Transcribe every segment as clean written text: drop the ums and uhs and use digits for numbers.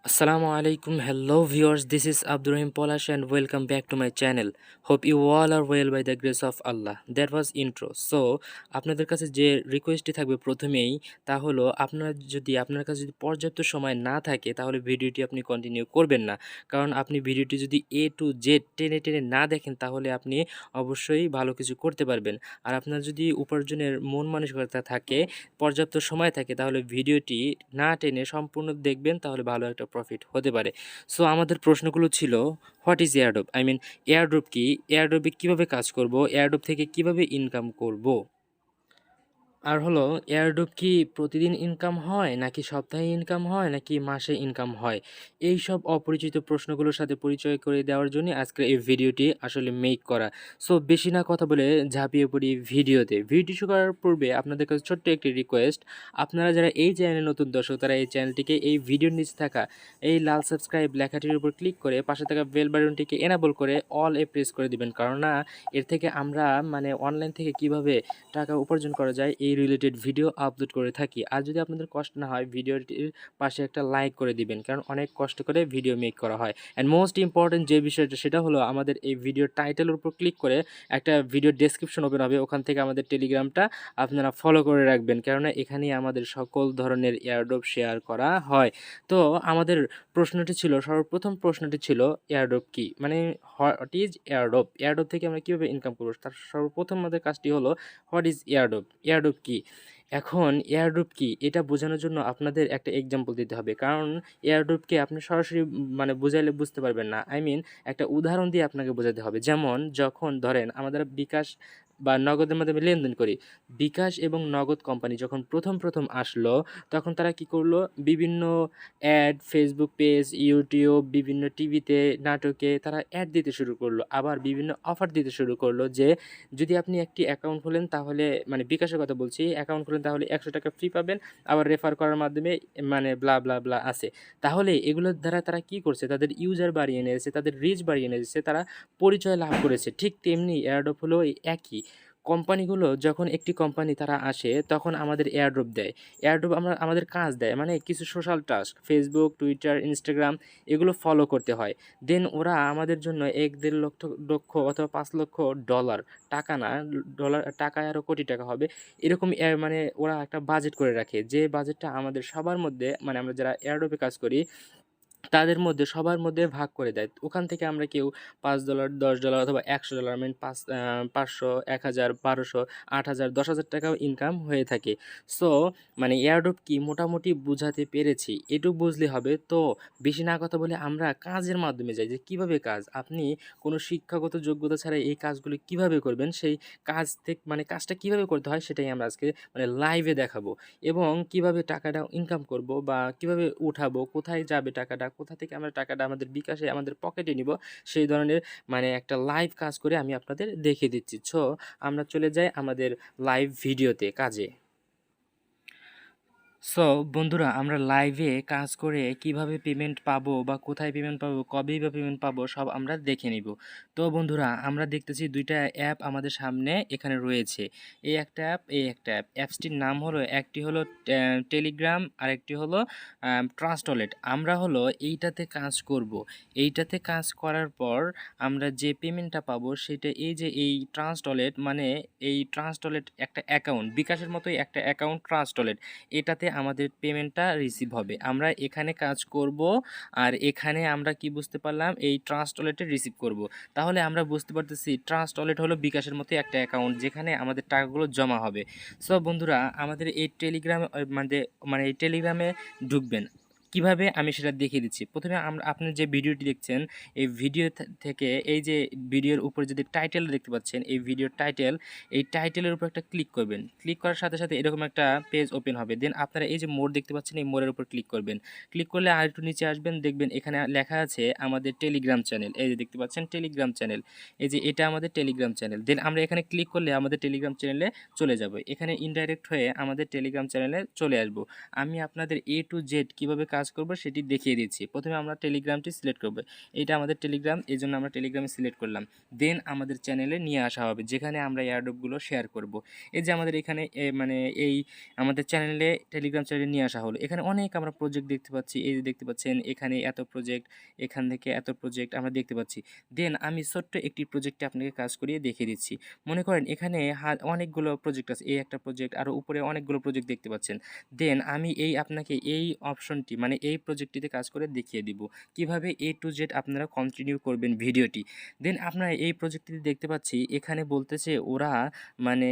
Assalamualaikum. Hello viewers, this is Abdur Rahim Polash and welcome back to my channel. Hope you all are well by the grace of Allah. That was intro. So আপনাদের কাছে যে রিকোয়েস্টটি থাকবে প্রথমেই তা হলো আপনার কাছে যদি পর্যাপ্ত সময় না থাকে তাহলে ভিডিওটি আপনি কন্টিনিউ করবেন না, কারণ আপনি ভিডিওটি যদি A to Z টেনে টেনে না দেখেন তাহলে আপনি অবশ্যই ভালো কিছু করতে পারবেন। আর আপনার যদি উপার্জনের মন মানসিকতা থাকে, পর্যাপ্ত সময় থাকে, তাহলে ভিডিওটি না টেনে সম্পূর্ণ দেখবেন, তাহলে ভালো একটা প্রফিট হতে পারে। সো আমাদের প্রশ্নগুলো ছিল, হোয়াট ইজ এয়ারড্রপ, এয়ারড্রপ কি, এয়ারড্রপে কীভাবে কাজ করব, এয়ারড্রপ থেকে কিভাবে ইনকাম করব, আর হলো এয়ারড্রপ কি প্রতিদিন ইনকাম হয় নাকি সপ্তাহে ইনকাম হয় নাকি মাসে ইনকাম হয়। এই সব অপরিচিত প্রশ্নগুলোর সাথে পরিচয় করে দেওয়ার জন্য আজকের এই ভিডিওটি আসলে মেক করা। সো বেশি না কথা বলে ঝাঁপিয়ে পড়ি ভিডিওতে। ভিডিও শুরু করার পূর্বে আপনাদের কাছে ছোট্ট একটি রিকোয়েস্ট, আপনারা যারা এই চ্যানেলে নতুন দর্শক তারা এই চ্যানেলটিকে এই ভিডিওর নিচে থাকা এই লাল সাবস্ক্রাইব লেখাটির উপর ক্লিক করে পাশে থাকা বেল বাটনটিকে এনাবল করে অল এ প্রেস করে দিবেন, কারণ না এর থেকে আমরা অনলাইন থেকে কিভাবে টাকা উপার্জন করা যায় এই রিলেটেড ভিডিও আপলোড করে থাকি। আর যদি আপনাদের কষ্ট না হয় ভিডিওটির পাশে একটা লাইক করে দিবেন, কারণ অনেক কষ্ট করে ভিডিও মেক করা হয়। অ্যান্ড মোস্ট ইম্পর্টেন্ট যে বিষয়টা সেটা হলো, আমাদের এই ভিডিও টাইটেলের উপর ক্লিক করে একটা ভিডিও ডেসক্রিপশন ওপেন হবে, ওখান থেকে আমাদের টেলিগ্রামটা আপনারা ফলো করে রাখবেন, কেননা এখানেই আমাদের সকল ধরনের এয়ারড্রপ শেয়ার করা হয়। তো আমাদের প্রশ্নটি ছিল, সর্বপ্রথম প্রশ্নটি ছিল এয়ারড্রপ কি, হোয়াট ইজ এয়ারড্রপ, এয়ারড্রপ থেকে আমরা কীভাবে ইনকাম করবো। তার সর্বপ্রথম আমাদের কাজটি হলো হোয়াট ইজ এয়ারড্রপ, এয়ারড্রপ কি। এখন এয়ারড্রপ কি এটা বোঝানোর জন্য আপনাদের একটা এক্সাম্পল দিতে হবে, কারণ এয়ারড্রপকে আপনি সরাসরি বোঝাইলে বুঝতে পারবেন না। একটা উদাহরণ দিয়ে আপনাকে বোঝাতে হবে। যেমন যখন ধরেন আমাদের বিকাশ বা নগদের মাধ্যমে লেনদেন করি, বিকাশ এবং নগদ কোম্পানি যখন প্রথম আসলো, তখন তারা কি করলো, বিভিন্ন অ্যাড, ফেসবুক পেজ, ইউটিউব, বিভিন্ন টিভিতে, নাটকে তারা অ্যাড দিতে শুরু করলো, আবার বিভিন্ন অফার দিতে শুরু করলো যে যদি আপনি একটি অ্যাকাউন্ট খোলেন তাহলে, বিকাশের কথা বলছি, অ্যাকাউন্ট খোলেন তাহলে 100 টাকা ফ্রি পাবেন, আবার রেফার করার মাধ্যমে ব্লা ব্লা ব্লা আছে। তাহলে এগুলোর দ্বারা তারা কি করছে, তাদের ইউজার বাড়িয়ে এনেছে, তাদের রিচ বাড়িয়ে এনেছে, তারা পরিচয় লাভ করেছে। ঠিক তেমনি এয়ারড্রপ হলো একই। কোম্পানিগুলো যখন একটি কোম্পানি তারা আসে তখন আমাদের এয়ারড্রপ দেয়। এয়ারড্রপ আমাদের কাজ দেয়, কিছু social task, Facebook, Twitter, Instagram এগুলো ফলো করতে হয়। দেন ওরা আমাদের জন্য 1-1.5 লক্ষ অথবা $5 লক্ষ, টাকা না, ডলার, টাকায় আরও কোটি টাকা হবে, এরকম ওরা একটা বাজেট করে রাখে, যে বাজেটটা আমাদের সবার মধ্যে, আমরা যারা এয়ারড্রপে কাজ করি তাদের মধ্যে সবার মধ্যে ভাগ করে দেয়। ওখান থেকে আমরা কেউ $5, $10 অথবা $100, 500, 1000, 1200, 8000, 10,000 টাকাও ইনকাম হয়ে থাকে। সো এয়ারড্রপ কি মোটামুটি বুঝাতে পেরেছি, এটুকু বুঝলে হবে। তো বেশি না কথা বলে আমরা কাজের মাধ্যমে যাই, যে কীভাবে কাজ, আপনি কোনো শিক্ষাগত যোগ্যতা ছাড়া এই কাজগুলি কিভাবে করবেন, সেই কাজ থেকে কাজটা কিভাবে করতে হয় সেটাই আমরা আজকে লাইভে দেখাবো, এবং কিভাবে টাকাটা ইনকাম করব বা কিভাবে উঠাবো, কোথায় যাবে টাকাটা, কোথা থেকে আমরা টাকাটা আমাদের বিকাশে আমাদের পকেটে নিব, সেই ধরনের একটা লাইভ কাজ করে আমি আপনাদের দেখিয়ে দিচ্ছি। সো আমরা চলে যাই আমাদের লাইভ ভিডিওতে কাজে। সো বন্ধুরা, আমরা লাইভে কাজ করে কিভাবে পেমেন্ট পাবো বা কোথায় পেমেন্ট পাবো, কবেই বা পেমেন্ট পাবো, সব আমরা দেখে নিব। তো বন্ধুরা, আমরা দেখতেছি দুইটা অ্যাপ আমাদের সামনে এখানে রয়েছে, এই একটা অ্যাপ, এই একটা অ্যাপ। অ্যাপসটির নাম হলো, একটি হলো টেলিগ্রাম আর একটি হলো ট্রান্সটলেট। আমরা হলো এইটাতে কাজ করব। এইটাতে কাজ করার পর আমরা যে পেমেন্টটা পাবো সেটা এই ট্রান্সটলেট, এই ট্রান্সটলেট একটা অ্যাকাউন্ট, বিকাশের মতোই একটা অ্যাকাউন্ট ট্রান্সটলেট, এটাতে আমাদের পেমেন্টটা রিসিভ হবে। আমরা এখানে কাজ করব আর এখানে আমরা কি বুঝতে পারলাম, এই ট্রান্সটলেটে রিসিভ করব। তাহলে আমরা বুঝতে পারতেছি ট্রান্সটলেট হলো বিকাশের মতো একটা অ্যাকাউন্ট যেখানে আমাদের টাকাগুলো জমা হবে। সো বন্ধুরা, আমাদের এই টেলিগ্রামে এই টেলিগ্রামে ঢুকবেন কিভাবে আমি সেটা দেখিয়ে দিচ্ছি। প্রথমে আপনি যে ভিডিওটি দেখছেন এই ভিডিও থেকে, এই যে ভিডিওর উপরে যদি টাইটেল দেখতে পাচ্ছেন, এই ভিডিওর টাইটেল, এই টাইটেলের উপর একটা ক্লিক করবেন। ক্লিক করার সাথে সাথে এরকম একটা পেজ ওপেন হবে। দেন আপনারা এই যে মোর দেখতে পাচ্ছেন, এই মোরের উপর ক্লিক করবেন। ক্লিক করলে আর একটু নিচে আসবেন, দেখবেন এখানে লেখা আছে আমাদের টেলিগ্রাম চ্যানেল। এই যে দেখতে পাচ্ছেন টেলিগ্রাম চ্যানেল, এই যে এটা আমাদের টেলিগ্রাম চ্যানেল। দেন আমরা এখানে ক্লিক করলে আমাদের টেলিগ্রাম চ্যানেলে চলে যাব। এখানে ইনডাইরেক্ট হয়ে আমাদের টেলিগ্রাম চ্যানেলে চলে আসব। আমি আপনাদের A to Z কীভাবে কাজ কাজ করব সেটি দেখিয়ে দিচ্ছি। প্রথমে আমরা টেলিগ্রামটি সিলেক্ট করব। এটা আমাদের টেলিগ্রাম, এই জন্য আমরা টেলিগ্রামে সিলেক্ট করলাম। দেন আমাদের চ্যানেলে নিয়ে আসা হবে যেখানে আমরা এয়ারড্রপগুলো শেয়ার করব। এই যে আমাদের এখানে মানে এই আমাদের চ্যানেলে টেলিগ্রাম চ্যানেলে নিয়ে আসা হলো। এখানে অনেক আমরা প্রজেক্ট দেখতে পাচ্ছি। এই যে দেখতে পাচ্ছেন এখানে এত প্রজেক্ট, এখান থেকে এত প্রজেক্ট আমরা দেখতে পাচ্ছি। দেন আমি ছোট্ট একটি প্রজেক্টে আপনাকে কাজ করিয়ে দেখিয়ে দিচ্ছি। মনে করেন এখানে অনেকগুলো প্রজেক্ট আছে, এই একটা প্রজেক্ট, আরও উপরে অনেকগুলো প্রজেক্ট দেখতে পাচ্ছেন। দেন আমি আপনাকে এই অপশনটি মানে এই প্রজেক্টটিতে কাজ করে দেখিয়ে দিব কিভাবে A to Z আপনারা কন্টিনিউ করবেন ভিডিওটি। দেন আপনারা এই প্রজেক্টটিতে দেখতে পাচ্ছি এখানে বলতেছে ওরা মানে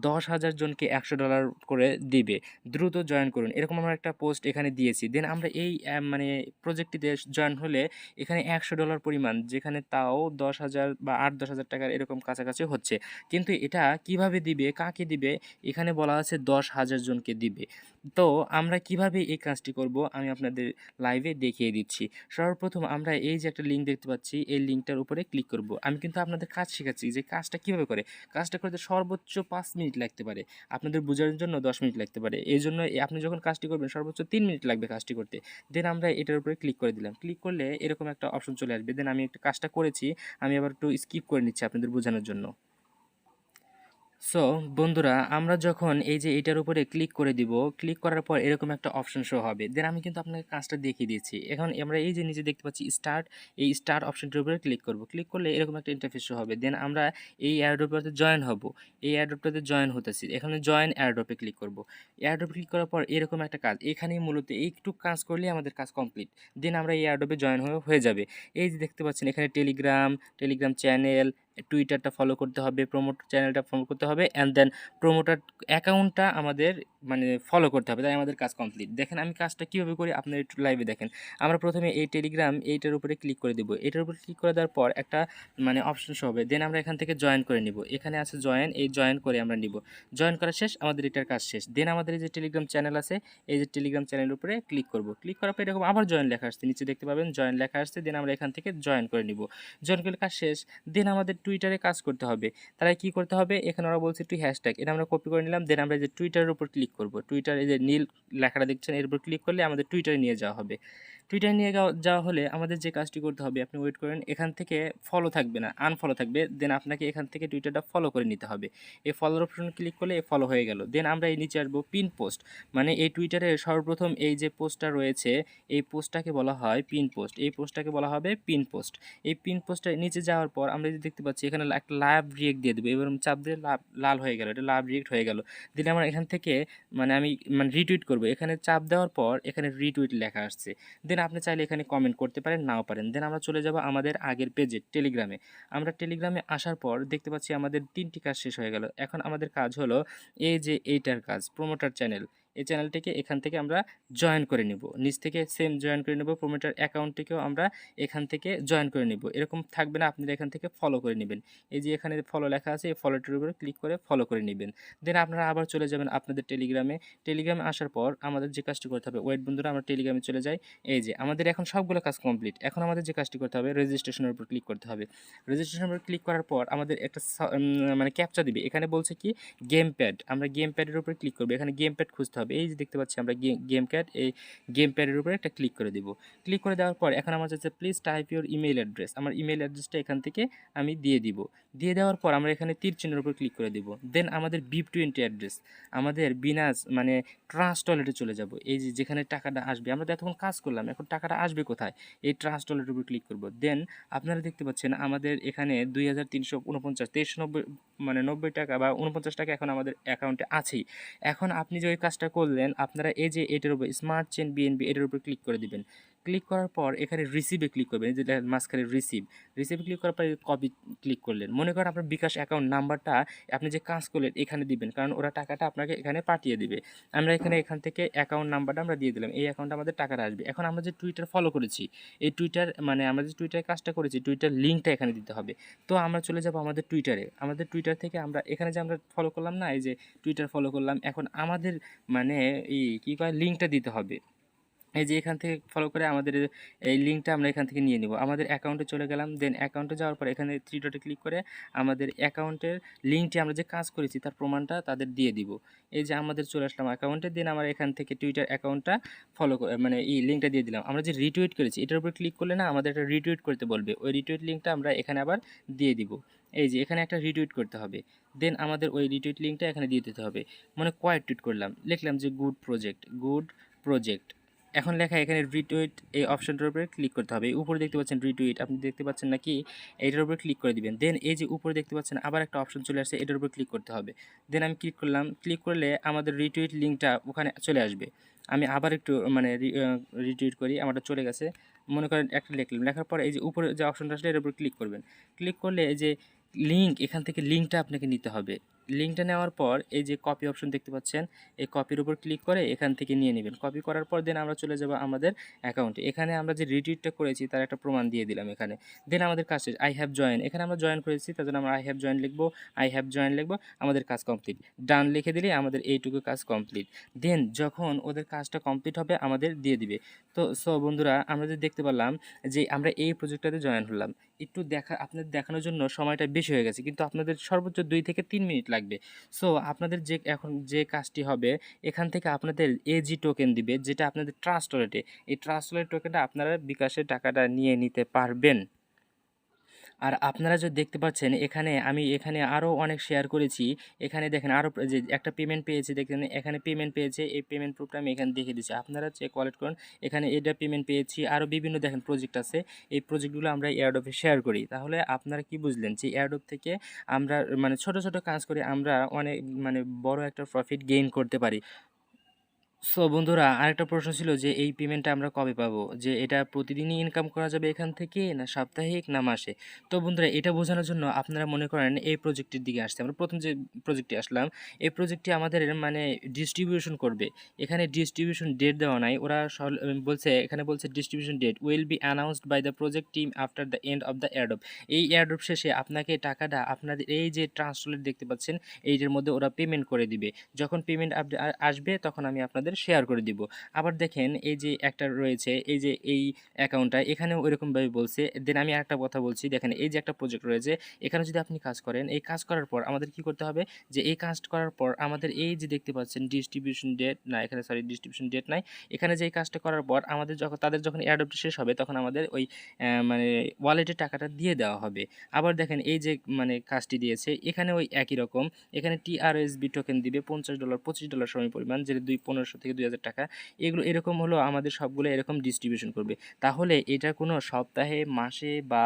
10,000 জনকে $100 করে দিবে, দ্রুত জয়েন করুন, এরকম আমরা একটা পোস্ট এখানে দিয়েছি। দেন আমরা এই মানে প্রজেক্টটিতে জয়েন হলে এখানে $100 পরিমাণ, যেখানে তাও 10,000 বা 8-10,000 টাকার এরকম কাছাকাছি হচ্ছে। কিন্তু এটা কিভাবে দিবে, কাকে দিবে, এখানে বলা আছে 10,000 জনকে দিবে। তো আমরা কিভাবে এই কাজটি করব আমি আপনাদের লাইভে দেখিয়ে দিচ্ছি। সর্বপ্রথম আমরা এই যে একটা লিঙ্ক দেখতে পাচ্ছি, এই লিঙ্কটার উপরে ক্লিক করব। আমি কিন্তু আপনাদের কাজ শেখাচ্ছি যে কাজটা কিভাবে করে। কাজটা করতে সর্বোচ্চ 5 মিনিট লাগতে পারে, আপনাদের বোঝার জন্য 10 মিনিট লাগতে পারে। এই জন্য আপনি যখন কাজটি করবেন সর্বোচ্চ 3 মিনিট লাগবে কাজটি করতে। দেন আমরা এটার উপরে ক্লিক করে দিলাম। ক্লিক করলে এরকম একটা অপশন চলে আসবে। দেন আমি একটা কাজটা করেছি, আমি আবার একটু স্কিপ করে নিচ্ছি আপনাদের বোঝানোর জন্য। সো বন্ধুরা, আমরা যখন এই যে এটার উপরে ক্লিক করে দিব, ক্লিক করার পর এরকম একটা অপশন শো হবে। দেন আমি কিন্তু আপনাকে কাজটা দেখিয়ে দিয়েছি। এখন আমরা এই যে নিচে দেখতে পাচ্ছি স্টার্ট, এই স্টার্ট অপশনটির উপরে ক্লিক করব। ক্লিক করলে এরকম একটা ইন্টারফেস শো হবে। দেন আমরা এই এয়ারড্রপটাতে জয়েন হব। এই এয়ারড্রপটাতে জয়েন হতেছি, এখানে জয়েন এয়ারড্রপে ক্লিক করব। এয়ারড্রপে ক্লিক করার পর এরকম একটা কাজ, এখানেই মূলত একটু কাজ করলে আমাদের কাজ কমপ্লিট। দেন আমরা এই এয়ারড্রপে জয়েন হয়ে যাবে। এই যে দেখতে পাচ্ছেন এখানে টেলিগ্রাম চ্যানেল, টুইটারটা ফলো করতে হবে, প্রমোটার চ্যানেলটা ফলো করতে হবে, অ্যান্ড দেন প্রমোটার অ্যাকাউন্টটা আমাদের মানে ফলো করতে হবে, তাই আমাদের কাজ কমপ্লিট। দেখেন আমি কাজটা কীভাবে করি আপনারা একটু লাইভে দেখেন। আমরা প্রথমে এই টেলিগ্রাম এইটার উপরে ক্লিক করে দেবো। এটার উপরে ক্লিক করে দেওয়ার পর একটা মানে অপশন শো হবে। দেন আমরা এখান থেকে জয়েন করে নিব। এখানে আছে জয়েন, এই জয়েন করে আমরা নিব। জয়েন করা শেষ, আমাদের এটার কাজ শেষ। দেন আমাদের এই যে টেলিগ্রাম চ্যানেল আছে, এই যে টেলিগ্রাম চ্যানেলের উপরে ক্লিক করব। ক্লিক করার পর এরকম আবার জয়েন লেখা আসছে, নিচে দেখতে পাবেন জয়েন লেখা আসছে। দেন আমরা এখান থেকে জয়েন করে নিব। জয়েন করলে কাজ শেষ। দেন আমাদের টুইটারে কাজ করতে হবে। তারা কি করতে হবে, এখানে ওরা বলছে একটু হ্যাশট্যাগ, এটা আমরা কপি করে নিলাম। দেন আমরা এই যে টুইটারের উপর ক্লিক করব। টুইটার এই যে নীল লেখাটা দেখছেন, এর উপর ক্লিক করলে আমাদের টুইটারে নিয়ে যাওয়া হবে। টুইটারে নিয়ে যাওয়া হলে আমাদের যে কাজটি করতে হবে, আপনি ওয়েট করেন, এখান থেকে ফলো থাকবে না, আনফলো থাকবে। দেন আপনাকে এখান থেকে টুইটারটা ফলো করে নিতে হবে। এই ফলোর অপশন ক্লিক করলে ফলো হয়ে গেল। দেন আমরা এই নিচে আসবো পিন পোস্ট, মানে এই টুইটারে সর্বপ্রথম এই যে পোস্টটা রয়েছে, এই পোস্টটাকে বলা হয় পিন পোস্ট, এই পোস্টটাকে বলা হবে পিন পোস্ট। এই পিন পোস্টের নিচে যাওয়ার পর আমরা যে দেখতে পাচ্ছি এখানে একটা লাভ রিয়েক্ট দিয়ে দেবো। এবার চাপ দিয়ে লাল হয়ে গেল, এটা লাভ রিয়েক্ট হয়ে গেল। দিলে আমরা এখান থেকে আমি রিটুইট করব। এখানে চাপ দেওয়ার পর এখানে রিটুইট লেখা আসছে। দেন আপনি চাইলে এখানে কমেন্ট করতে পারেন, নাও পারেন। দেন আমরা চলে যাব আমাদের আগের পেজে টেলিগ্রামে। আমরা টেলিগ্রামে আসার পর দেখতে পাচ্ছি আমাদের 3টি কাজ শেষ হয়ে গেল। এখন আমাদের কাজ হলো এই যে এইটার কাজ, প্রমোটার চ্যানেল। এই চ্যানেলটিকে এখান থেকে আমরা জয়েন করে নিব, নিচ থেকে সেম জয়েন করে নেব। প্রমোটার অ্যাকাউন্টটিকেও আমরা এখান থেকে জয়েন করে নিব। এরকম থাকবে না, আপনারা এখান থেকে ফলো করে নেবেন। এই যে এখানে ফলো লেখা আছে, এই ফলোটির উপরে ক্লিক করে ফলো করে নেবেন। দেন আপনারা আবার চলে যাবেন আপনাদের টেলিগ্রামে। টেলিগ্রামে আসার পর আমাদের যে কাজটি করতে হবে, ওয়েট বন্ধুরা, আমরা টেলিগ্রামে চলে যাই। এই যে আমাদের এখন সবগুলো কাজ কমপ্লিট। এখন আমাদের যে কাজটি করতে হবে, রেজিস্ট্রেশনের উপর ক্লিক করতে হবে। রেজিস্ট্রেশনের উপর ক্লিক করার পর আমাদের একটা ক্যাপচা দিবে। এখানে বলছে কি গেম প্যাড, আমরা গেম প্যাডের উপরে ক্লিক করবো। এখানে গেম প্যাড খুঁজতে হবে। এই যে দেখতে পাচ্ছি আমরা গেম প্যাড, এই গেম প্যাডের উপরে একটা ক্লিক করে দিব। ক্লিক করে দেওয়ার পর এখন আমার চাচ্ছে please type your email address. আমার ইমেল অ্যাড্রেসটা এখান থেকে আমি দিয়ে দিব। দিয়ে দেওয়ার পর আমরা এখানে তীর চিহ্নের উপর ক্লিক করে দিব। দেন আমাদের BIP20 অ্যাড্রেস, আমাদের বিনাস ট্রাস্ট ওয়ালেটে চলে যাব। এই যে যেখানে টাকাটা আসবে, আমরা তো এতক্ষণ কাজ করলাম, এখন টাকাটা আসবে কোথায়, এই ট্রাস্ট ওয়ালেটের উপর ক্লিক করব। দেন আপনারা দেখতে পাচ্ছেন আমাদের এখানে 2,349 90 টাকা বা 49 টাকা এখন আমাদের অ্যাকাউন্টে আছেই। এখন আপনি যে ওই কাজটা করলেন, আপনারা এই যে এটার উপর স্মার্ট চেন BNB এটার উপর ক্লিক করে দিবেন। ক্লিক করার পর এখানে রিসিভে ক্লিক করবেন, এই যে মাঝখানে রিসিভে ক্লিক করার পর কপি ক্লিক করলেন। মনে করেন আপনার বিকাশ অ্যাকাউন্ট নাম্বারটা আপনি যে কাজ করলেন এখানে দিবেন, কারণ ওরা টাকাটা আপনাকে এখানে পাঠিয়ে দিবে। আমরা এখান থেকে অ্যাকাউন্ট নাম্বারটা আমরা দিয়ে দিলাম, এই অ্যাকাউন্টে আমাদের টাকাটা আসবে। এখন আমরা যে টুইটার ফলো করেছি, এই টুইটার আমরা যে টুইটারে কাজটা করেছি, টুইটার লিঙ্কটা এখানে দিতে হবে। তো আমরা চলে যাব আমাদের টুইটারে। আমাদের টুইটার থেকে আমরা এখানে যে আমরা ফলো করলাম না, এই যে টুইটার ফলো করলাম, এখন আমাদের এই কী কয় লিঙ্কটা দিতে হবে। এই যে এখান থেকে ফলো করে আমাদের এই লিঙ্কটা আমরা এখান থেকে নিয়ে নিব। আমাদের অ্যাকাউন্টে চলে গেলাম, দেন অ্যাকাউন্টে যাওয়ার পর এখানে 3 ডটে ক্লিক করে আমাদের অ্যাকাউন্টের লিঙ্কটি আমরা যে কাজ করেছি তার প্রমাণটা তাদের দিয়ে দিব। এই যে আমাদের চলে আসলাম অ্যাকাউন্টে, দেন আমরা এখান থেকে টুইটার অ্যাকাউন্টটা ফলো মানে এই লিঙ্কটা দিয়ে দিলাম। আমরা যে রিটুইট করেছি এটার উপর ক্লিক করলে না আমাদের একটা রিটুইট করতে বলবে, ওই রিটুইট লিঙ্কটা আমরা এখানে আবার দিয়ে দিব। এই যে এখানে একটা রিটুইট করতে হবে, দেন আমাদের ওই রিটুইট লিঙ্কটা এখানে দিয়ে দিতে হবে। মানে কয়েক টুইট করলাম, লিখলাম যে গুড প্রজেক্ট। এখন লেখা এখানে রিটুইট এই অপশনটার উপরে ক্লিক করতে হবে। উপরে দেখতে পাচ্ছেন রিটুইট, আপনি দেখতে পাচ্ছেন নাকি, এইটার উপরে ক্লিক করে দিবেন। দেন এই যে উপরে দেখতে পাচ্ছেন আবার একটা অপশন চলে আসছে, এটার উপর ক্লিক করতে হবে। দেন আমি ক্লিক করলাম, ক্লিক করলে আমাদের রিটুইট লিঙ্কটা ওখানে চলে আসবে। আমি আবার একটু মানে রিটুইট করি, আমারটা চলে গেছে। মনে করেন একটা লিখলাম, লেখার পর এই যে উপরে যে অপশনটা আসলে এর উপর ক্লিক করবেন। ক্লিক করলে এই যে লিঙ্ক, এখান থেকে লিঙ্কটা আপনাকে নিতে হবে। লিঙ্কটা নেওয়ার পর এই যে কপি অপশন দেখতে পাচ্ছেন, এই কপির উপর ক্লিক করে এখান থেকে নিয়ে নেবেন। কপি করার পর দেন আমরা চলে যাব আমাদের অ্যাকাউন্টে। এখানে আমরা যে রিটুইটটা করেছি তার একটা প্রমাণ দিয়ে দিলাম এখানে। দেন আমাদের কাজ শেষ। আই হ্যাভ জয়েন, এখানে আমরা জয়েন করেছি তার জন্য আমরা আই হ্যাভ জয়েন লিখবো, আমাদের কাজ কমপ্লিট। ডান লিখে দিলে আমাদের এইটুকু কাজ কমপ্লিট। দেন যখন ওদের কাজটা কমপ্লিট হবে আমাদের দিয়ে দিবে। তো বন্ধুরা, আমরা যে দেখতে পারলাম যে আমরা এই প্রজেক্টটাতে জয়েন হলাম। একটু আপনাদের দেখানোর জন্য সময়টা বেশি হয়ে গেছে, কিন্তু আপনাদের সর্বোচ্চ 2 থেকে 3 মিনিট লাগবে। সো আপনাদের যে এখন যে কাজটি হবে, এখান থেকে আপনাদের এজি টোকেন দিবে, যেটা আপনাদের ট্রাস্ট ওয়ালেটে। এই ট্রাস্ট ওয়ালেট টোকেনটা আপনারা বিকাশের টাকাটা নিয়ে নিতে পারবেন। আর আপনারা যে দেখতে পাচ্ছেন আমি এখানে আরও অনেক শেয়ার করেছি। এখানে দেখেন আরও যে একটা পেমেন্ট পেয়েছি, দেখেন এখানে পেমেন্ট পেয়েছে, এই পেমেন্ট প্রুফটা আমি এখানে দেখে দিচ্ছি, আপনারা চেক ওয়ালেট করুন। এখানে এটা পেমেন্ট পেয়েছি, আরও বিভিন্ন দেখেন প্রজেক্ট আছে। এই প্রজেক্টগুলো আমরা এয়ারড্রপে শেয়ার করি। তাহলে আপনারা কি বুঝলেন যে এয়ারড্রপ থেকে আমরা মানে ছোট ছোট কাজ করে আমরা অনেক মানে বড় একটা প্রফিট গেইন করতে পারি। বন্ধুরা, আরেকটা প্রশ্ন ছিল যে এই পেমেন্টটা আমরা কবে পাবো? যে এটা প্রতিদিনই ইনকাম করা যাবে এখান থেকে, না সাপ্তাহিক, না মাসে? তো বন্ধুরা, এটা বোঝানোর জন্য আপনারা মনে করেন এই প্রজেক্টের দিকে আসছে। আমরা প্রথম যে প্রজেক্টে আসলাম, এই প্রজেক্টটি আমাদের মানে ডিস্ট্রিবিউশন করবে। এখানে ডিস্ট্রিবিউশন ডেট দেওয়া নাই। ওরা এখানে বলছে distribution date will be announced by the project team after the end of the airdrop. এই এয়ারড্রপ শেষে আপনাকে টাকাটা আপনাদের এই যে ট্রান্সলেট দেখতে পাচ্ছেন এইটার মধ্যে ওরা পেমেন্ট করে দিবে। যখন পেমেন্ট আসবে তখন আমি আপনাদের শেয়ার করে দিব। আবার দেখেন এই যে একটা রয়েছে, এই যে এই অ্যাকাউন্টটা, এখানেও ওইরকমভাবে বলছে। দেন আমি আরেকটা কথা বলছি, দেখেন এই যে একটা প্রজেক্ট রয়েছে, এখানে যদি আপনি কাজ করেন, এই কাজ করার পর আমাদের কি করতে হবে, যে এই কাজ করার পর আমাদের এই যে দেখতে পাচ্ছেন ডিস্ট্রিবিউশন ডেট না, এখানে সরি ডিস্ট্রিবিউশন ডেট নাই, এখানে যে এই কাজটা করার পর আমাদের যখন এয়ারড্রপটা শেষ হবে তখন আমাদের ওই মানে ওয়ালেটে টাকাটা দিয়ে দেওয়া হবে। আবার দেখেন এই যে মানে কাজটি দিয়েছে, এখানে ওই একই রকম, এখানে টিআরএসবি টোকেন দিবে $50 $25 সময় পরিমাণ, যেটা 1500 থেকে 2000 টাকা। এগুলো এরকম হলো আমাদের সবগুলো এরকম ডিস্ট্রিবিউশন করবে। তাহলে এটা কোনো সপ্তাহে, মাসে বা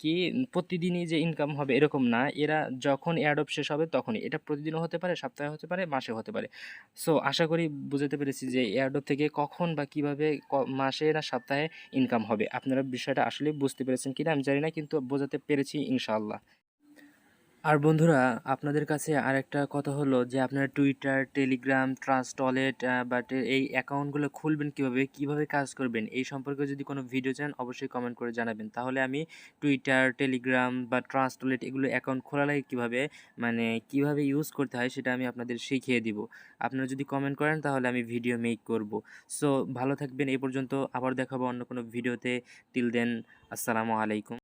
কি প্রতিদিনই যে ইনকাম হবে এরকম না। এরা যখন এয়ারড্রপ শেষ হবে তখনই, এটা প্রতিদিনও হতে পারে, সপ্তাহে হতে পারে, মাসে হতে পারে। আশা করি বুঝাতে পেরেছি যে এয়ারড্রপ থেকে কখন বা কিভাবে মাসে না সপ্তাহে ইনকাম হবে। আপনারা বিষয়টা আসলে বুঝতে পেরেছেন কিনা আমি জানি না, কিন্তু বোঝাতে পেরেছি ইনশাআল্লাহ। আর বন্ধুরা, আপনাদের কাছে আরেকটা কথা হলো যে আপনারা টুইটার, টেলিগ্রাম, ট্রাস্ট ওয়ালেট এই অ্যাকাউন্টগুলো খুলবেন কিভাবে কাজ করবেন, এই সম্পর্কে যদি কোনো ভিডিও চান অবশ্যই কমেন্ট করে জানাবেন। তাহলে আমি টুইটার, টেলিগ্রাম বা ট্রাস্ট ওয়ালেট এগুলো অ্যাকাউন্ট খোলা লাগে কিভাবে ইউজ করতে হয় সেটা আমি আপনাদের শিখিয়ে দিব। আপনারা যদি কমেন্ট করেন তাহলে আমি ভিডিও মেক করব। ভালো থাকবেন এই পর্যন্ত, আবার দেখাবো অন্য কোনো ভিডিওতে। টিল দেন, আসসালামু আলাইকুম।